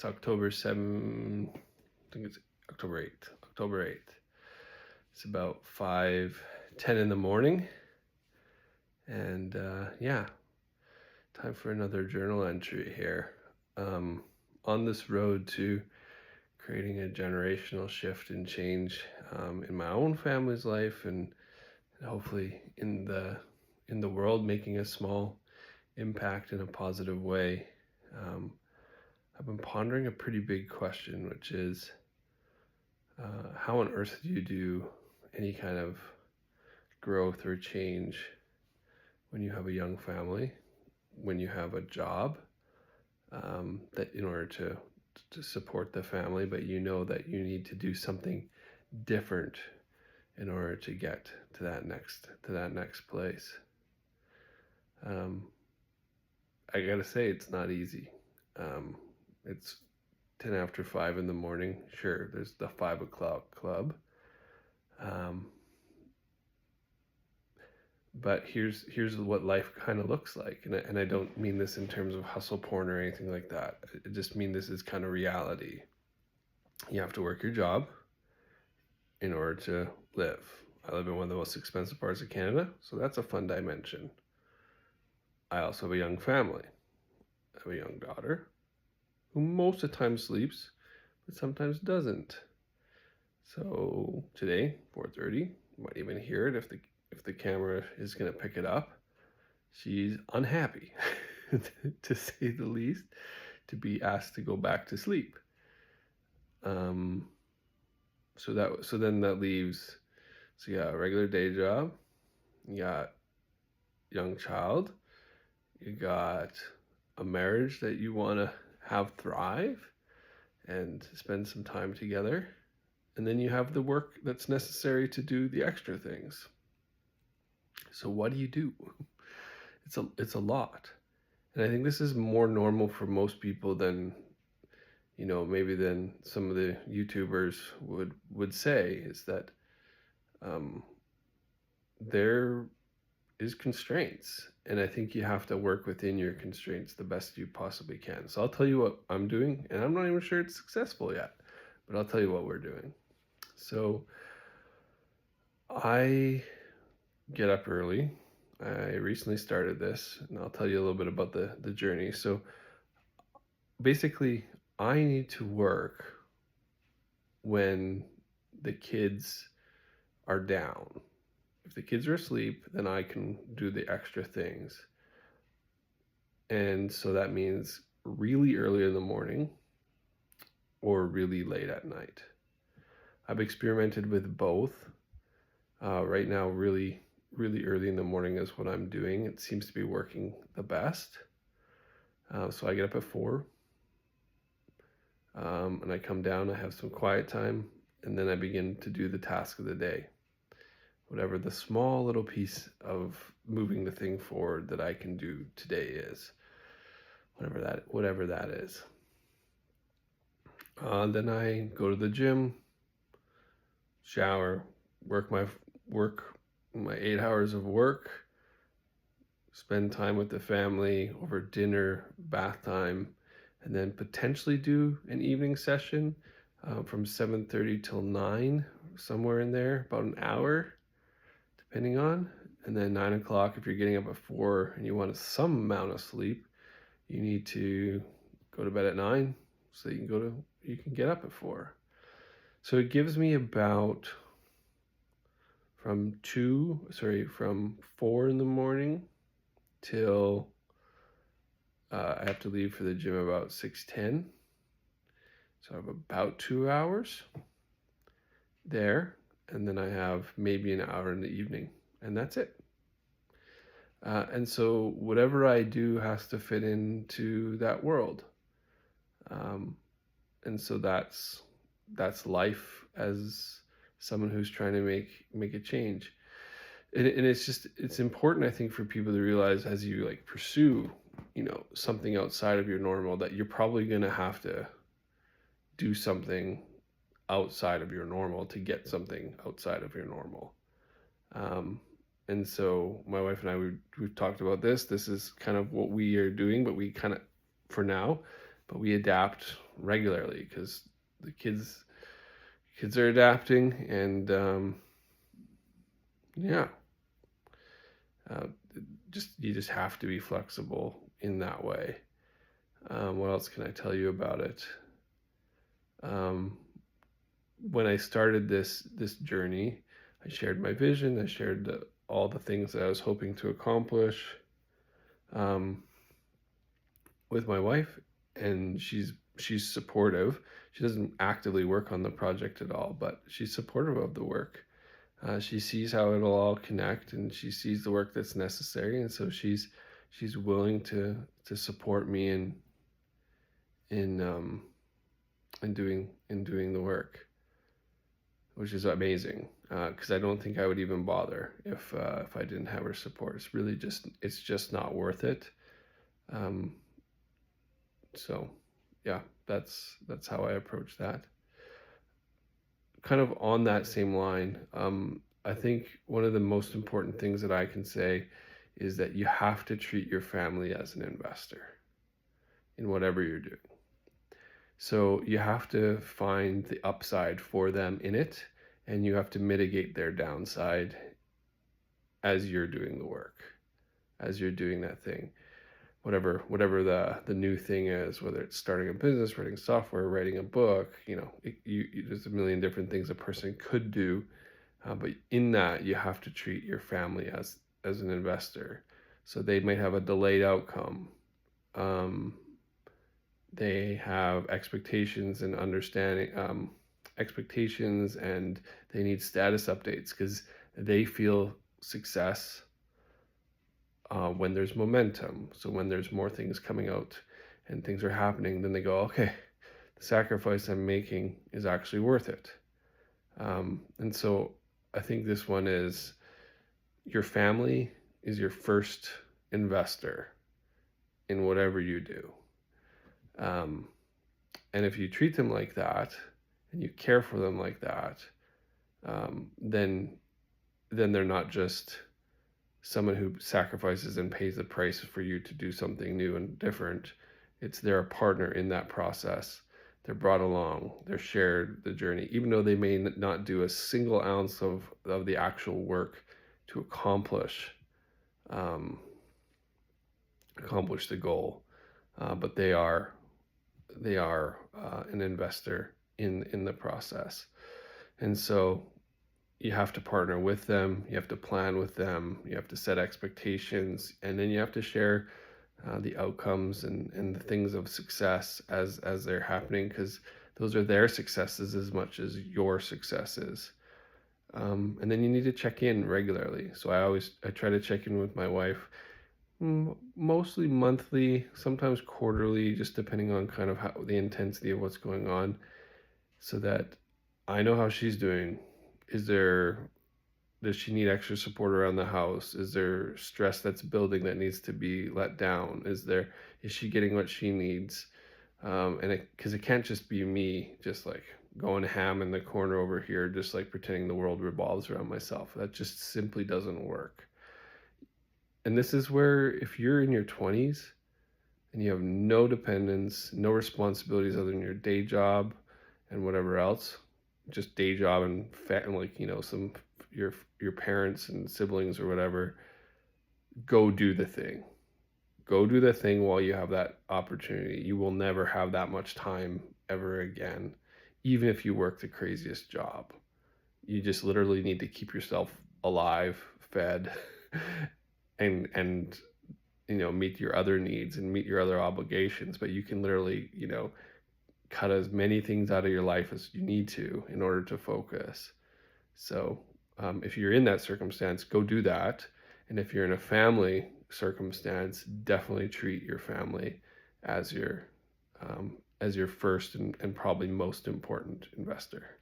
It's October 7, I think it's October 8th. October 8th. It's about 5:10 in the morning. And yeah, time for another journal entry here. Um, on this road to creating a generational shift and change in my own family's life, and hopefully in the world, making a small impact in a positive way. Um, I've been pondering a pretty big question, which is how on earth do you do any kind of growth or change when you have a young family, when you have a job, that in order to support the family, but you know that you need to do something different in order to get to that next place. I gotta say, it's not easy. It's 10 after 5 in the morning. Sure, there's the 5 o'clock club. But here's what life kind of looks like, and I don't mean this in terms of hustle porn or anything like that. I just mean this is kind of reality. You have to work your job in order to live. I live in one of the most expensive parts of Canada, so that's a fun dimension. I also have a young family. I have a young daughter who most of the time sleeps, but sometimes doesn't. So today, 4:30, you might even hear it if the camera is going to pick it up. She's unhappy, to say the least, to be asked to go back to sleep. So then that leaves, so you got a regular day job, you got young child, you got a marriage that you want to have thrive and spend some time together, and then you have the work that's necessary to do the extra things. So what do you do? It's a lot. And I think this is more normal for most people than, maybe than some of the YouTubers would say, is that there is constraints. And I think you have to work within your constraints the best you possibly can. So I'll tell you what I'm doing, and I'm not even sure it's successful yet, but I'll tell you what we're doing. So I get up early. I recently started this, and I'll tell you a little bit about the journey. So basically, I need to work when the kids are down. If the kids are asleep, then I can do the extra things. And so that means really early in the morning or really late at night. I've experimented with both. Right now, really early in the morning is what I'm doing. It seems to be working the best. So I get up at 4, and I come down, I have some quiet time, and then I begin to do the task of the day. Whatever the small little piece of moving the thing forward that I can do today is, whatever that is. Then I go to the gym, shower, work my 8 hours of work, spend time with the family over dinner, bath time, and then potentially do an evening session from 7:30 till 9, somewhere in there, about an hour, depending on. And then 9 o'clock, if you're getting up at 4 and you want some amount of sleep, you need to go to bed at 9 so you can get up at 4. So it gives me about from 4 in the morning till I have to leave for the gym about 6:10. So I have about 2 hours there, and then I have maybe an hour in the evening, and that's it. And so whatever I do has to fit into that world. And so that's life as someone who's trying to make a change. And it's important, I think, for people to realize as you pursue, something outside of your normal, that you're probably going to have to do something outside of your normal to get something outside of your normal. And so my wife and I, we've talked about this. This is kind of what we are doing, but we kind of, for now, but we adapt regularly, because the kids are adapting, and yeah, uh, you just have to be flexible in that way. What else can I tell you about it? Um, when I started this journey, I shared my vision. I shared all the things that I was hoping to accomplish um, with my wife, and she's supportive. She doesn't actively work on the project at all, but she's supportive of the work. She sees how it'll all connect, and she sees the work that's necessary, and so she's willing to support me in in doing the work, which is amazing. Because I don't think I would even bother if I didn't have her support. It's just not worth it. Um, so yeah, that's how I approach that. Kind of on that same line, I think one of the most important things that I can say is that you have to treat your family as an investor in whatever you're doing. So you have to find the upside for them in it, and you have to mitigate their downside as you're doing the work, as you're doing that thing. Whatever the new thing is, whether it's starting a business, writing software, writing a book, there's a million different things a person could do, but in that you have to treat your family as an investor. So they might have a delayed outcome. They have expectations and understanding, expectations, and they need status updates because they feel success when there's momentum. So when there's more things coming out and things are happening, then they go, okay, the sacrifice I'm making is actually worth it. And so I think this one is, your family is your first investor in whatever you do. And if you treat them like that and you care for them like that, then they're not just someone who sacrifices and pays the price for you to do something new and different. They're a partner in that process. They're brought along. They're shared the journey, even though they may not do a single ounce of the actual work to accomplish the goal. But they are an investor in the process, and so you have to partner with them, you have to plan with them, you have to set expectations, and then you have to share the outcomes and the things of success as they're happening, because those are their successes as much as your successes. And then you need to check in regularly. So I try to check in with my wife, mostly monthly, sometimes quarterly, just depending on kind of how the intensity of what's going on, so that I know how she's doing. Does she need extra support around the house? Is there stress that's building that needs to be let down? Is she getting what she needs? Because it can't just be me just like going ham in the corner over here, just like pretending the world revolves around myself. That just simply doesn't work. And this is where, if you're in your 20s and you have no dependents, no responsibilities other than your day job and whatever else, just day job and like, some your parents and siblings or whatever, go do the thing. Go do the thing while you have that opportunity. You will never have that much time ever again, even if you work the craziest job. You just literally need to keep yourself alive, fed, and meet your other needs and meet your other obligations. But you can literally, cut as many things out of your life as you need to in order to focus. So if you're in that circumstance, go do that. And if you're in a family circumstance, definitely treat your family as your first and probably most important investor.